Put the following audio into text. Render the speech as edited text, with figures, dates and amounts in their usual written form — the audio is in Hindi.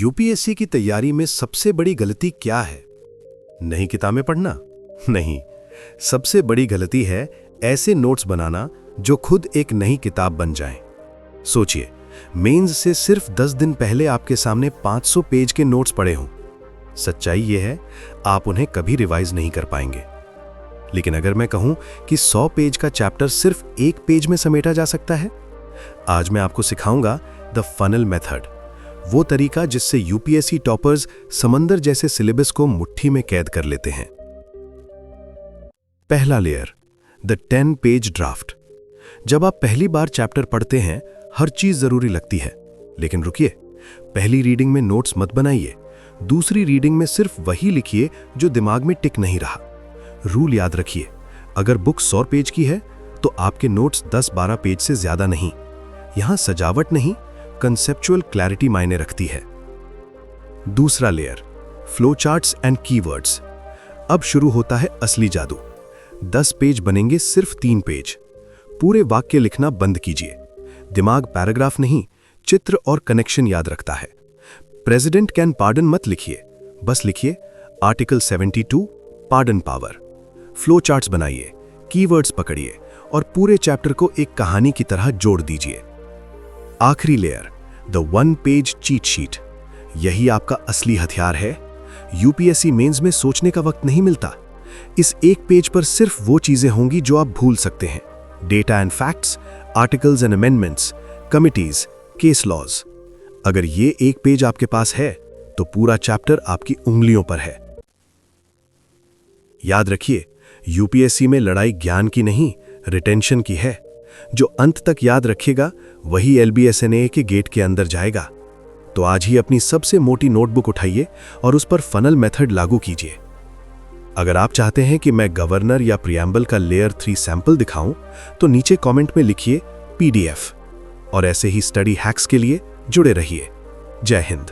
यूपीएससी की तैयारी में सबसे बड़ी गलती क्या है? नहीं किताबें पढ़ना? नहीं, सबसे बड़ी गलती है ऐसे नोट्स बनाना जो खुद एक नई किताब बन जाएं। सोचिए, मेंस से सिर्फ 10 दिन पहले आपके सामने 500 पेज के नोट्स पड़े हों। सच्चाई यह है, आप उन्हें कभी रिवाइज नहीं कर पाएंगे। लेकिन अगर मैं कहूं कि 100 पेज का चैप्टर सिर्फ एक पेज में समेटा जा सकता है, आज मैं आपको सिखाऊंगा द फनल मेथड, वो तरीका जिससे यूपीएससी टॉपर्स समंदर जैसे सिलेबस को मुट्ठी में कैद कर लेते हैं। पहला लेयर, द 10 पेज ड्राफ्ट। जब आप पहली बार चैप्टर पढ़ते हैं, हर चीज जरूरी लगती है, लेकिन रुकिए, पहली रीडिंग में नोट्स मत बनाइए। दूसरी रीडिंग में सिर्फ वही लिखिए जो दिमाग में टिक नहीं रहा। रूल याद रखिए, अगर बुक 100 पेज की है तो आपके नोट्स 10-12 पेज से ज्यादा नहीं। यहां सजावट नहीं, कंसेप्चुअल क्लैरिटी मायने रखती है। दूसरा layer, flow charts and keywords. अब शुरू होता है असली जादू। 10 पेज बनेंगे सिर्फ 3 पेज। पूरे वाक्य लिखना बंद कीजिए। दिमाग पैराग्राफ नहीं, चित्र और कनेक्शन याद रखता है। प्रेसिडेंट कैन पार्डन मत लिखिए, बस लिखिए article 72 pardon power. Flow charts बनाइए, कीवर्ड्स पकड़िए और पूरे चैप्टर को एक कहानी की तरह जोड़ दीजिए। आखिरी layer, the 1 page cheat sheet. यही आपका असली हथियार है। यूपीएससी मेंस में सोचने का वक्त नहीं मिलता। इस एक पेज पर सिर्फ वो चीजें होंगी जो आप भूल सकते हैं। Data and facts, articles and amendments, committees, case laws. अगर ये एक पेज आपके पास है तो पूरा चैप्टर आपकी उंगलियों पर है। याद रखिए, यूपीएससी में लड़ाई ज्ञान की नहीं, रिटेंशन की है। जो अंत तक याद रखेगा वही एलबीएसएनए के गेट के अंदर जाएगा। तो आज ही अपनी सबसे मोटी नोटबुक उठाइए और उस पर फनल मेथड लागू कीजिए। अगर आप चाहते हैं कि मैं गवर्नर या प्रियम्बल का लेयर 3 सैंपल दिखाऊं, तो नीचे कमेंट में लिखिए PDF। और ऐसे ही स्टडी हैक्स के लिए जुड़े रहिए। जय हिंद।